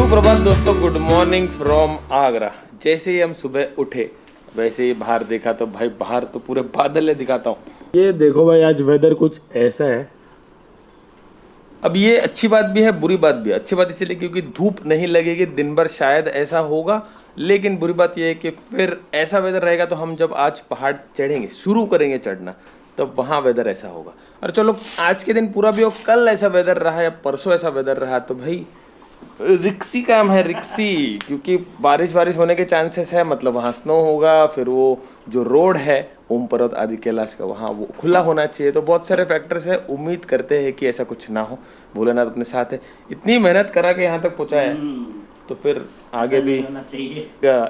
सुप्रभात दोस्तों, good morning from Agra. जैसे ही हम सुबह उठे वैसे ही बाहर देखा तो भाई बाहर तो पूरे बादल है। दिखाता हूँ, ये देखो भाई, आज वेदर कुछ ऐसा है। अब ये अच्छी बात भी है, बुरी बात भी है। अच्छी बात इसलिए क्योंकि धूप नहीं लगेगी दिन भर, शायद ऐसा होगा। लेकिन बुरी बात यह है कि फिर ऐसा वेदर रहेगा तो हम जब आज पहाड़ चढ़ेंगे, शुरू करेंगे चढ़ना, तब वहाँ वेदर ऐसा होगा। और चलो आज के दिन पूरा भी हो, कल ऐसा वेदर रहा या परसों ऐसा वेदर रहा तो भाई रिक्सी काम है, रिक्सी। क्योंकि बारिश होने के चांसेस है, मतलब वहाँ स्नो होगा। फिर वो जो रोड है ओम पर्वत आदि कैलाश का, वहाँ वो खुला होना चाहिए। तो बहुत सारे फैक्टर्स है। उम्मीद करते हैं कि ऐसा कुछ ना हो। भोलेनाथ अपने साथ है, इतनी मेहनत करा के यहाँ तक पहुँचा है तो फिर आगे भी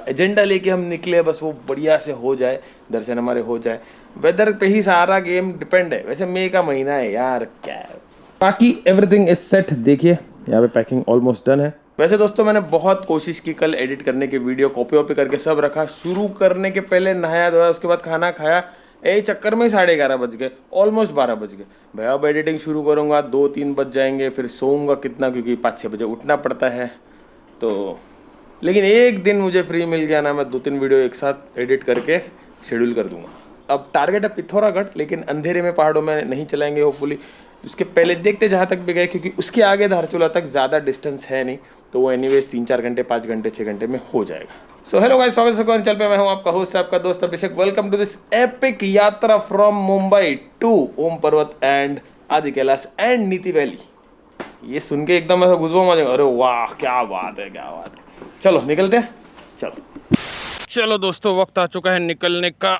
एजेंडा लेके हम निकले, बस वो बढ़िया से हो जाए, दर्शन हमारे हो जाए। वेदर पे ही सारा गेम डिपेंड है। वैसे मई का महीना है यार, क्या है। बाकी एवरीथिंग इज सेट। देखिए यहाँ पे पैकिंग ऑलमोस्ट डन है। वैसे दोस्तों मैंने बहुत कोशिश की कल एडिट करने की वीडियो, कॉपी वॉपी करके सब रखा। शुरू करने के पहले नहाया धोया, उसके बाद खाना खाया। यही चक्कर में 11:30 बज गए, ऑलमोस्ट 12 बज गए भाई। अब एडिटिंग शुरू करूँगा 2-3 बज जाएंगे। फिर सोऊंगा कितना, क्योंकि 5-6 बजे उठना पड़ता है। तो लेकिन एक दिन मुझे फ्री मिल गया ना, मैं 2-3 वीडियो एक साथ एडिट करके शेड्यूल कर दूंगा। अब टारगेट है पिथौरागढ़, लेकिन अंधेरे में पहाड़ों में नहीं चलाएंगे होपफुली। उसके पहले देखते जहाँ तक भी गए, क्योंकि उसके आगे धारचूला तक ज़्यादा डिस्टेंस है नहीं, तो वो एनीवेज 3-4 घंटे, 5 घंटे, 6 घंटे में हो जाएगा। सो हेलो गाइस, स्वागत है चल पे। मैं हूँ आपका होस्ट, आपका दोस्त अभिषेक। वेलकम टू दिस एपिक यात्रा फ्रॉम मुंबई टू ओम पर्वत एंड आदि कैलाश एंड नीति वैली। ये सुन के एकदम ऐसा गुज़बम आ जाएगा, अरे वाह क्या बात है, क्या बात है। चलो निकलते हैं, चलो दोस्तों, वक्त आ चुका है निकलने का।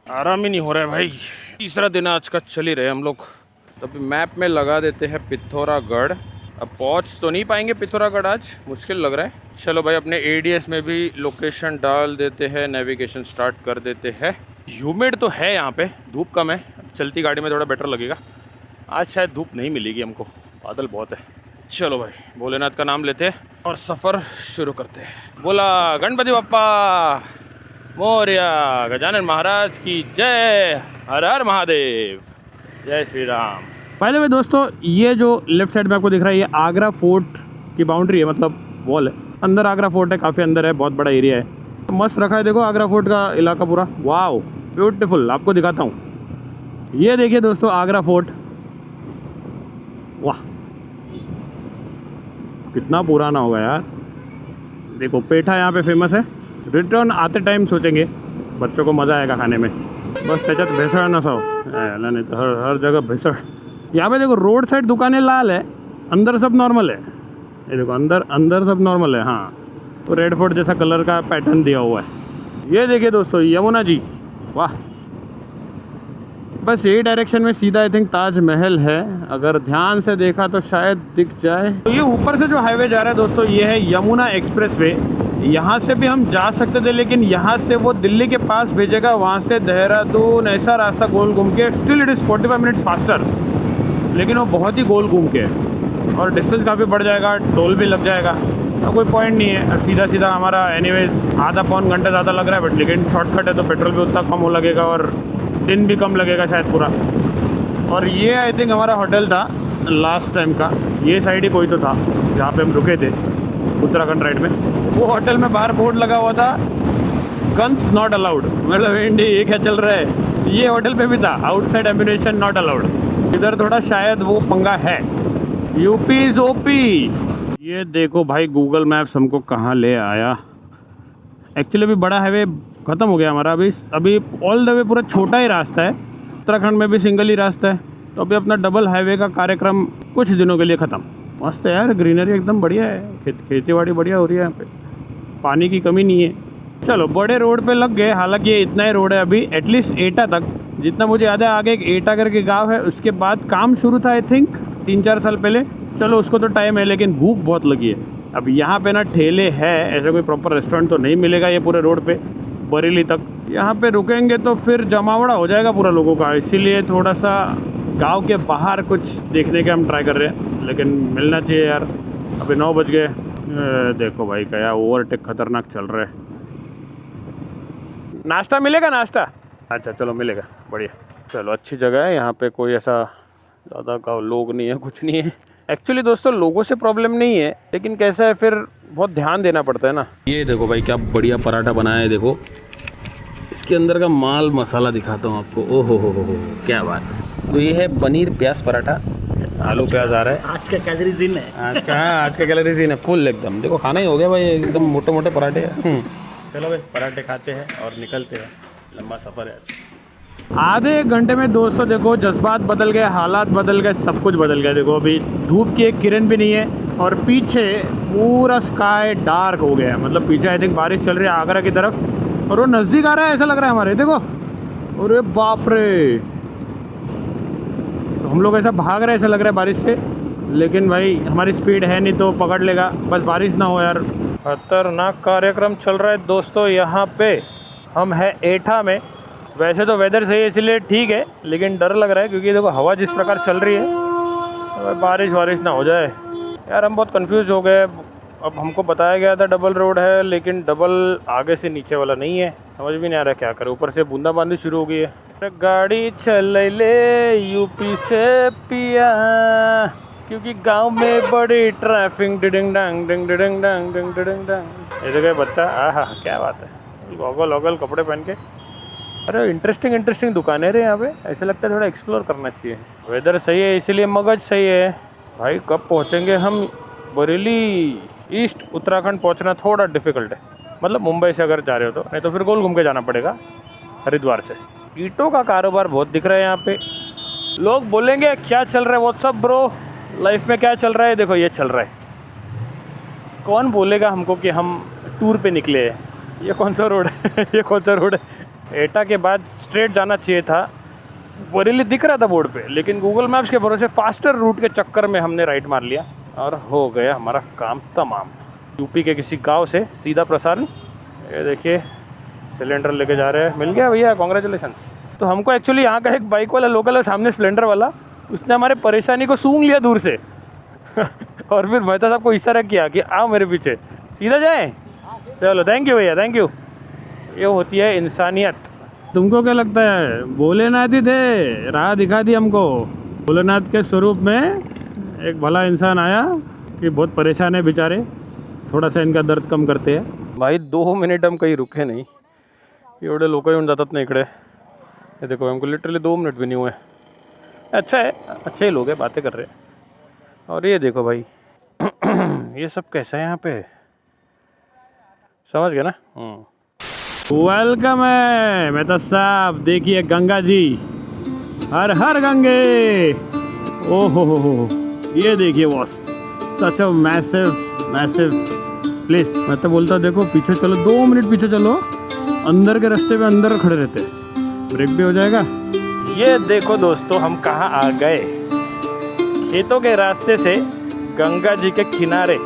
आराम ही नहीं हो रहा है भाई। तीसरा दिन आज का, चल ही रहे हम लोग। तभी मैप में लगा देते हैं पिथौरागढ़। अब पहुंच तो नहीं पाएंगे पिथौरागढ़, आज मुश्किल लग रहा है। चलो भाई, अपने एडीएस में भी लोकेशन डाल देते हैं, नेविगेशन स्टार्ट कर देते हैं। ह्यूमिड तो है यहाँ पे, धूप कम है। चलती गाड़ी में थोड़ा बेटर लगेगा। आज शायद धूप नहीं मिलेगी हमको, बादल बहुत है। चलो भाई, भोलेनाथ का नाम लेते हैं और सफ़र शुरू करते हैं। बोला गणपति बप्पा मोरया, गजानन महाराज की जय, हर हर महादेव, जय Shri Ram. By the way दोस्तों, ये जो लेफ्ट साइड में आपको दिख रहा है, ये आगरा फोर्ट की बाउंड्री है, मतलब वॉल है। अंदर आगरा फोर्ट है, काफ़ी अंदर है, बहुत बड़ा एरिया है। तो मस्त रखा है, देखो आगरा फोर्ट का इलाका पूरा। वाओ ब्यूटीफुल, आपको दिखाता हूँ। ये देखिए दोस्तों आगरा फोर्ट, वाह कितना पुराना होगा यार। देखो पेठा यहाँ पे फेमस है। रिटर्न आते टाइम सोचेंगे बच्चों को मज़ा आएगा खाने में। बस त्याच्यात भेसळ नसाव, नहीं तो हर जगह भेसळ। यहाँ पे देखो रोड साइड दुकानें लाल है, अंदर सब नॉर्मल है। ये देखो अंदर सब नॉर्मल है। हाँ, तो रेड फोर्ट जैसा कलर का पैटर्न दिया हुआ है। ये देखिए दोस्तों यमुना जी, वाह। बस यही डायरेक्शन में सीधा आई थिंक ताजमहल है। अगर ध्यान से देखा तो शायद दिख जाए। तो ये ऊपर से जो हाईवे जा रहा है दोस्तों, ये है यमुना एक्सप्रेसवे। यहाँ से भी हम जा सकते थे, लेकिन यहाँ से वो दिल्ली के पास भेजेगा, वहाँ से देहरादून, ऐसा रास्ता गोल घूम के। Still it is 45 minutes faster, लेकिन वो बहुत ही गोल घूम के है और डिस्टेंस काफ़ी बढ़ जाएगा, टोल भी लग जाएगा। तो कोई पॉइंट नहीं है। सीधा सीधा हमारा एनीवेज आधा पौन घंटा ज़्यादा लग रहा है, बट लेकिन शॉर्टकट है तो पेट्रोल भी उतना कम हो लगेगा और दिन भी कम लगेगा शायद पूरा। और ये आई थिंक हमारा होटल था लास्ट टाइम का। ये साइड ही कोई तो था जहाँ पे हम रुके थे, उत्तराखंड राइड में। वो होटल में बाहर बोर्ड लगा हुआ था, गन्स नॉट अलाउड। मतलब इंडिया ये क्या चल रहा है। ये होटल पे भी था, आउटसाइड एम्यूनेशन नॉट अलाउड। इधर थोड़ा शायद वो पंगा है। UP is OP. ये देखो भाई, गूगल मैप्स हमको कहाँ ले आया। एक्चुअली अभी बड़ा हाईवे ख़त्म हो गया हमारा। अभी ऑल द वे पूरा छोटा ही रास्ता है। उत्तराखंड में भी सिंगल ही रास्ता है। तो अभी अपना डबल हाईवे का कार्यक्रम कुछ दिनों के लिए ख़त्म। मस्त है यार, ग्रीनरी एकदम बढ़िया है। खेती बाड़ी बढ़िया हो रही है यहाँ पे, पानी की कमी नहीं है। चलो बड़े रोड पे लग गए। हालांकि ये इतना ही रोड है अभी, एटलीस्ट एटा तक, जितना मुझे याद है। आगे एक एटा करके गांव है, उसके बाद काम शुरू था आई थिंक 3-4 साल पहले। चलो उसको तो टाइम है, लेकिन भूख बहुत लगी है। अब यहाँ पे ना ठेले है, ऐसे कोई प्रॉपर रेस्टोरेंट तो नहीं मिलेगा ये पूरे रोड पे बरेली तक। यहाँ पे रुकेंगे तो फिर जमावड़ा हो जाएगा पूरा लोगों का, इसीलिए थोड़ा सा गांव के बाहर कुछ देखने के हम ट्राई कर रहे हैं, लेकिन मिलना चाहिए यार। अभी 9 बज गए। देखो भाई क्या ओवरटेक खतरनाक चल रहा है। नाश्ता मिलेगा? नाश्ता अच्छा चलो मिलेगा, बढ़िया। चलो अच्छी जगह है यहाँ पे, कोई ऐसा ज़्यादा का लोग नहीं है, कुछ नहीं है। एक्चुअली दोस्तों लोगों से प्रॉब्लम नहीं है, लेकिन कैसा है फिर बहुत ध्यान देना पड़ता है ना। ये देखो भाई क्या बढ़िया पराठा बनाया है, देखो इसके अंदर का माल मसाला दिखाता हूँ आपको। ओहो हो क्या बात है। तो ये है पनीर प्याज पराठा, आलू प्याज आ रहा है। आज का कैलोरी सीन है, आज का कैलोरी सीन है फुल एकदम। देखो खाना ही हो गया भाई, एकदम मोटे मोटे पराठे। चलो भाई पराठे खाते हैं और निकलते हैं, लंबा सफ़र है आज। आधे एक घंटे में दोस्तों देखो जज्बात बदल गए, हालात बदल गए, सब कुछ बदल गया। देखो अभी धूप की एक किरण भी नहीं है और पीछे पूरा स्काई डार्क हो गया है। मतलब पीछे आई थिंक बारिश चल रही है आगरा की तरफ और वो नज़दीक आ रहा है ऐसा लग रहा है हमारे। देखो अरे बाप रे, तो हम लोग ऐसा भाग रहे हैं ऐसा लग रहा है बारिश से, लेकिन भाई हमारी स्पीड है नहीं तो पकड़ लेगा, बस बारिश ना हो यार। खतरनाक कार्यक्रम चल रहा है दोस्तों यहाँ पे। हम है एठा में। वैसे तो वेदर सही है इसलिए ठीक है, लेकिन डर लग रहा है क्योंकि देखो हवा जिस प्रकार चल रही है, तो बारिश वारिश ना हो जाए यार। हम बहुत कंफ्यूज हो गए। अब हमको बताया गया था डबल रोड है, लेकिन डबल आगे से नीचे वाला नहीं है। समझ भी नहीं आ रहा क्या करें, ऊपर से बूंदाबांदी शुरू हो गई है। गाड़ी चल ले यूपी से पिया, क्योंकि गांव में बड़ी ट्रैफिक। डिडिंग डांग डिंग डिडिंग डांग डिंग डिडिंग डांग। ये देखो बच्चा, आहा क्या बात है, गॉगल वॉगल कपड़े पहन के। अरे इंटरेस्टिंग दुकानें रहे यहाँ पे, ऐसा लगता है थोड़ा एक्सप्लोर करना चाहिए। वेदर सही है इसीलिए मगज सही है भाई। कब पहुँचेंगे हम बरेली? ईस्ट उत्तराखंड पहुँचना थोड़ा डिफिकल्ट है, मतलब मुंबई से अगर जा रहे हो तो, नहीं तो फिर गोल घूम के जाना पड़ेगा हरिद्वार से। ईंटों का कारोबार बहुत दिख रहा है यहाँ पे। लोग बोलेंगे क्या चल रहा है व्हाट्सअप ब्रो, लाइफ में क्या चल रहा है? देखो ये चल रहा है। कौन बोलेगा हमको कि हम टूर पे निकले हैं? ये कौन सा रोड है? ये कौन सा रोड है? एटा के बाद स्ट्रेट जाना चाहिए था, बरेली दिख रहा था बोर्ड पे, लेकिन गूगल मैप्स के भरोसे फास्टर रूट के चक्कर में हमने राइट मार लिया और हो गया हमारा काम तमाम। यूपी के किसी गांव से सीधा प्रसारण। ये देखिए सिलेंडर लेके जा रहे हैं, मिल गया भैया, कॉन्ग्रेचुलेशंस। तो हमको एक्चुअली यहाँ का एक बाइक वाला लोकल है सामने स्प्लेंडर वाला, उसने हमारे परेशानी को सूंघ लिया दूर से और फिर मेहता साहब को इशारा किया कि आओ मेरे पीछे, सीधा जाए। चलो थैंक यू भैया, थैंक यू। ये होती है इंसानियत। तुमको क्या लगता है भोलेनाथ ही थे, राह दिखा दी हमको। भोलेनाथ के स्वरूप में एक भला इंसान आया कि बहुत परेशान है बेचारे, थोड़ा सा इनका दर्द कम करते हैं। भाई 2 मिनट हम कहीं रुके नहीं, एवढे लोक येऊन जातात ना इकडे। ये देखो हमको लिटरली 2 मिनट भी नहीं हुए। अच्छा है, अच्छे लोग हैं, बातें कर रहे हैं। और ये देखो भाई ये सब कैसा है यहाँ पे, समझ गए ना? वेलकम है मेहता साहब। देखिए गंगा जी, हर हर गंगे। ओहो हो, ये देखिए boss, such a massive place. मैं तो बोलता देखो पीछे चलो, 2 मिनट पीछे चलो, अंदर के रास्ते में अंदर खड़े रहते, ब्रेक भी हो जाएगा। ये देखो दोस्तों हम कहाँ आ गए, खेतों के रास्ते से गंगा जी के किनारे।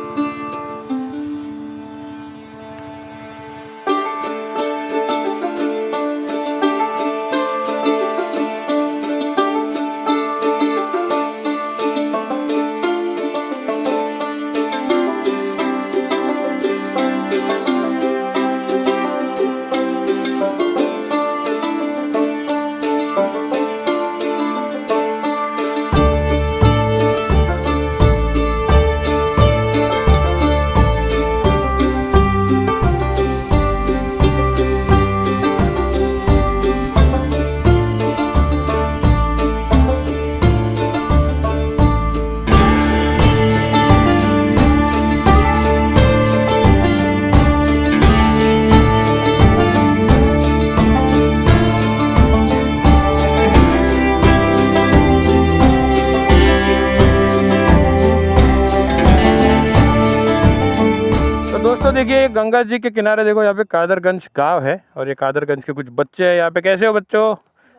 दोस्तों देखिए गंगा जी के किनारे देखो, यहाँ पे कादरगंज गांव है और ये कादरगंज के कुछ बच्चे हैं यहाँ पे। कैसे हो बच्चों?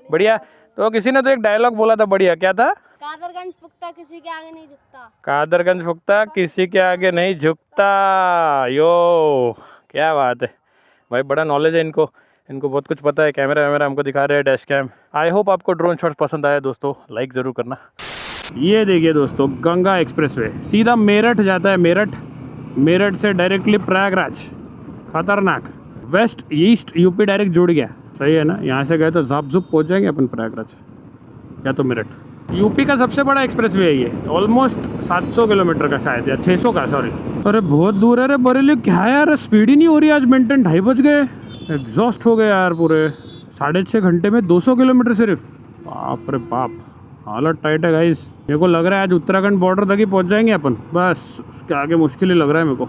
बढ़िया। तो किसी ने तो एक डायलॉग बोला था, बढ़िया, क्या था? कादरगंज पुख्ता किसी के आगे नहीं झुकता। कादरगंज पुख्ता किसी के आगे नहीं झुकता। यो क्या बात है भाई, बड़ा नॉलेज है इनको, इनको बहुत कुछ पता है। कैमरा वैमरा हमको दिखा रहे हैं, डैश कैम। आई होप आपको ड्रोन शॉट्स पसंद आया दोस्तों, लाइक ज़रूर करना। ये देखिए दोस्तों गंगा एक्सप्रेसवे सीधा मेरठ जाता है। मेरठ से डायरेक्टली प्रयागराज। खतरनाक। वेस्ट ईस्ट यूपी डायरेक्ट जुड़ गया, सही है ना? यहाँ से गए तो झाप झुप पहुँच जाएंगे अपन प्रयागराज या तो मेरठ। यूपी का सबसे बड़ा एक्सप्रेस वे है ये, ऑलमोस्ट 700 किलोमीटर का शायद, या 600 का, सॉरी। अरे बहुत दूर है रे बरेली, क्या है यार, स्पीड ही नहीं हो रही आज मेंटेन। 2:30 बज गए, एग्जॉस्ट हो गए यार पूरे। 6.5 घंटे में 200 किलोमीटर सिर्फ, बाप रे बाप, हालत टाइट है गाइस। मेरे को लग रहा है आज उत्तराखंड बॉर्डर तक ही पहुंच जाएंगे अपन, बस उसके आगे मुश्किल ही लग रहा है मेरे को।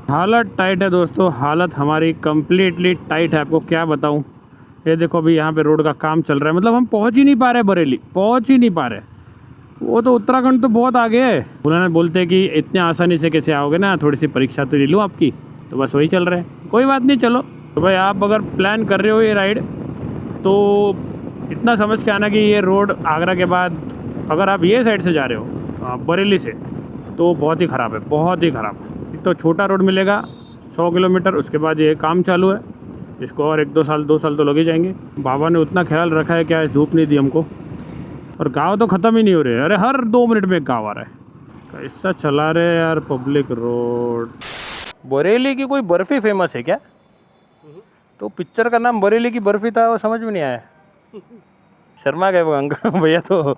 हालत टाइट है दोस्तों, हालत हमारी कम्प्लीटली टाइट है, आपको क्या बताऊँ। ये देखो अभी यहाँ पे रोड का काम चल रहा है, मतलब हम पहुँच ही नहीं पा रहे बरेली, पहुँच ही नहीं पा रहे। वो तो उत्तराखंड तो बहुत आगे है। बुलाना बोलते हैं कि इतने आसानी से कैसे आओगे ना, थोड़ी सी परीक्षा तो ले लूँ आपकी, तो बस वही चल रहा है। कोई बात नहीं, चलो। तो भाई आप अगर प्लान कर रहे हो ये राइड, तो इतना समझ के आना कि ये रोड आगरा के बाद अगर आप ये साइड से जा रहे हो बरेली से, तो बहुत ही ख़राब है, बहुत ही ख़राब। एक तो छोटा रोड मिलेगा 100 किलोमीटर, उसके बाद ये काम चालू है, इसको और 2 साल तो लग ही जाएंगे। बाबा ने उतना ख्याल रखा है, क्या धूप नहीं दी हमको। और गांव तो ख़त्म ही नहीं हो रहे, अरे हर 2 मिनट में एक गाँव आ रहा है। कैसा चला रहे यार पब्लिक रोड। बरेली की कोई बर्फ़ी फेमस है क्या? तो पिक्चर का नाम बरेली की बर्फ़ी था, वो समझ में नहीं आया। शर्मा गए वो अंकल भैया। तो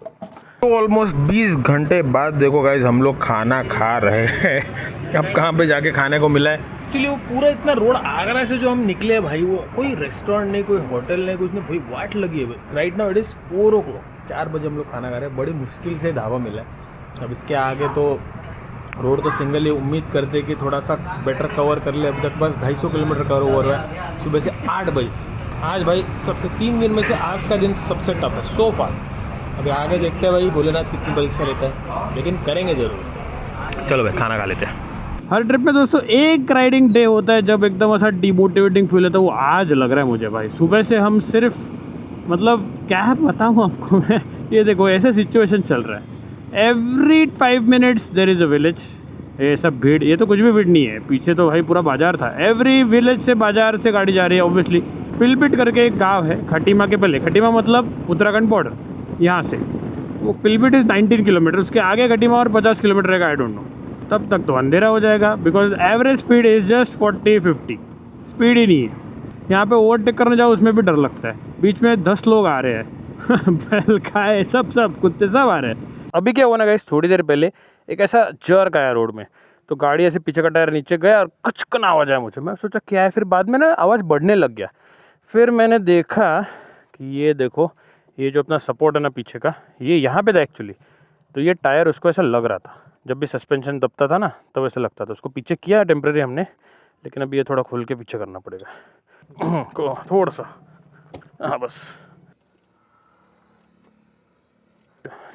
ऑलमोस्ट 20 घंटे बाद देखो गाइस हम लोग खाना खा रहे हैं। अब कहाँ पे जाके खाने को मिला है। एक्चुअली वो पूरा इतना रोड आगरा से जो हम निकले भाई, वो कोई रेस्टोरेंट नहीं, कोई होटल नहीं, कुछ नहीं भाई, वाट लगी है। Right now it is 4 o'clock, 4 बजे हम लोग खाना खा रहे हैं। बड़ी मुश्किल से ढाबा मिला है। अब इसके आगे तो रोड तो सिंगल ही, उम्मीद करते कि थोड़ा सा बेटर कवर कर ले। अभी तक बस 250 किलोमीटर कवर हो रहा है सुबह से 8 बजे से। आज भाई सबसे 3 दिन में से आज का दिन सबसे टफ है सो फार। अभी आगे देखते हैं भाई भोलेनाथ कितनी परीक्षा लेता है, लेकिन करेंगे ज़रूर। चलो भाई खाना खा लेते हैं। हर ट्रिप में दोस्तों एक राइडिंग डे होता है जब एकदम ऐसा डिमोटिवेटिंग फील होता है, वो आज लग रहा है मुझे भाई। सुबह से हम सिर्फ, मतलब क्या बताऊँ आपको मैं, ये देखो ऐसे सिचुएशन चल रहा है। Every 5 minutes there is a village. ये सब भीड़, ये तो कुछ भी भीड़ नहीं है, पीछे तो भाई पूरा बाजार था। एवरी विलेज से, बाजार से गाड़ी जा रही है ऑब्वियसली। पिलपिट करके एक गांव है खटीमा के पहले, खटीमा मतलब उत्तराखंड बॉर्डर, यहाँ से वो पिलपिट इज़ 19 किलोमीटर, उसके आगे खटीमा और 50 किलोमीटर रहेगा, आई डोंट नो। तब तक तो अंधेरा हो जाएगा, because average speed is just 40-50, speed ही नहीं है। यहाँ पे ओवरटेक करने जाओ उसमें भी डर लगता है। बीच में 10 लोग आ रहे हैं बैल खाए, सब कुत्ते सब आ रहे हैं। अभी क्या हुआ ना गाइस, थोड़ी देर पहले एक ऐसा जर्क आया रोड में, तो गाड़ी ऐसे पीछे का टायर नीचे गया और कचकन आवाज़ आया मुझे। मैं सोचा क्या है, फिर बाद में ना आवाज़ बढ़ने लग गया। फिर मैंने देखा कि ये देखो, ये जो अपना सपोर्ट है ना पीछे का, ये यहाँ पे था एक्चुअली। तो ये टायर उसको ऐसा लग रहा था, जब भी सस्पेंशन दबता था ना तब ऐसा लगता था। उसको पीछे किया टेम्प्रेरी हमने, लेकिन अभी ये थोड़ा खोल के पीछे करना पड़ेगा थोड़ा सा। हाँ बस,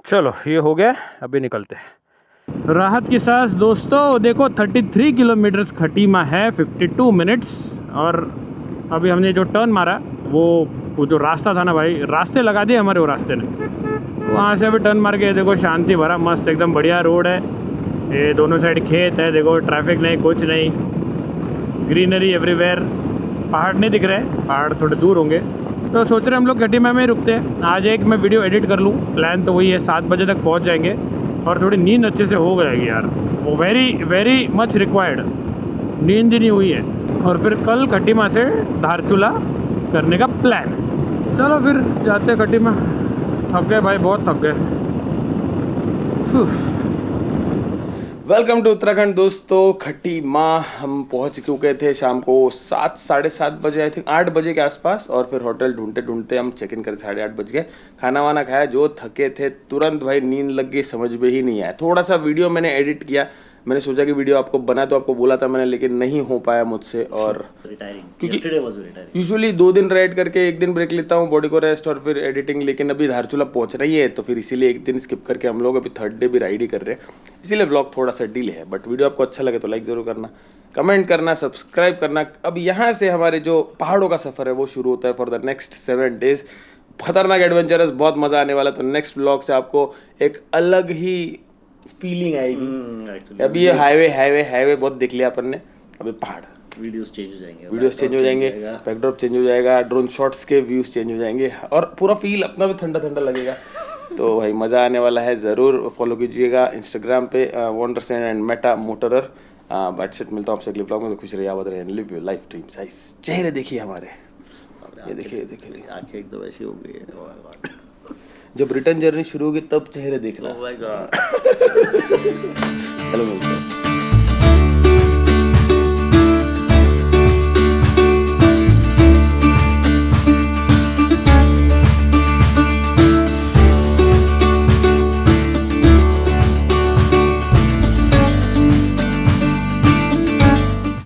चलो ये हो गया, अभी निकलते हैं। राहत की सांस दोस्तों। देखो 33 किलोमीटर्स खटीमा है, 52 मिनट्स। और अभी हमने जो टर्न मारा, वो जो रास्ता था ना भाई, रास्ते लगा दिए हमारे वो रास्ते ने। वहाँ से अभी टर्न मार के देखो, शांति भरा मस्त एकदम बढ़िया रोड है। ये दोनों साइड खेत है, देखो ट्रैफिक नहीं, कुछ नहीं, ग्रीनरी एवरीवेयर। पहाड़ नहीं दिख रहे, पहाड़ थोड़े दूर होंगे। तो सोच रहे हम लोग खटीमा में ही रुकते हैं। आज एक मैं वीडियो एडिट कर लूँ, प्लान तो वही है, 7 बजे तक पहुँच जाएंगे और थोड़ी नींद अच्छे से हो जाएगी यार, वो वेरी मच रिक्वायर्ड। नींद ही नहीं हुई है। और फिर कल खटीमा से धारचूला करने का प्लान है। चलो फिर जाते हैं खटीमा। थक गए भाई, बहुत थक गए। वेलकम टू उत्तराखंड दोस्तों। खटीमा हम पहुंच चुके थे शाम को 7-7:30 बजे, आई थिंक 8 बजे के आसपास। और फिर होटल ढूंढते ढूंढते हम चेक इन करे 8:30 बज गए। खाना वाना खाया, जो थके थे तुरंत भाई नींद लग गई, समझ में ही नहीं आया। थोड़ा सा वीडियो मैंने एडिट किया, मैंने सोचा कि वीडियो आपको बना तो आपको बोला था मैंने, लेकिन नहीं हो पाया मुझसे। और क्योंकि यूजुअली 2 दिन राइड करके 1 दिन ब्रेक लेता हूँ, बॉडी को रेस्ट और फिर एडिटिंग, लेकिन अभी धारचूला पहुँच रही है तो फिर इसीलिए 1 दिन स्किप करके हम लोग अभी 3rd डे भी राइड ही कर रहे हैं, इसीलिए ब्लॉग थोड़ा सा डिले है। बट वीडियो आपको अच्छा लगे तो लाइक ज़रूर करना, कमेंट करना, सब्सक्राइब करना। अब यहाँ से हमारे जो पहाड़ों का सफ़र है वो शुरू होता है फॉर द नेक्स्ट 7 days। खतरनाक एडवेंचरस, बहुत मज़ा आने वाला। तो नेक्स्ट ब्लॉग से आपको एक अलग ही फीलिंग आएगी। अभी ये हाईवे बहुत देख लिया अपन ने, अभी पहाड़, वीडियोस चेंज हो जाएंगे, बैकड्रॉप चेंज हो जाएगा, ड्रोन शॉट्स के व्यूज चेंज हो जाएंगे और पूरा फील अपना भी ठंडा ठंडा लगेगा। तो भाई मज़ा आने वाला है, ज़रूर फॉलो कीजिएगा इंस्टाग्राम पे वंडरसैंड एंड मेटा मोटरर। बट मिलता हूँ आपसे अगले ब्लॉग में। तो खुश रहिए, आबाद रहिए, live your life dream size. चेहरे देखिए हमारे, ये देखिए आंखें एकदम ऐसी हो गई है। जब रिटर्न जर्नी शुरू होगी तब चेहरे देखना। Oh my God. चलो मिलते हैं।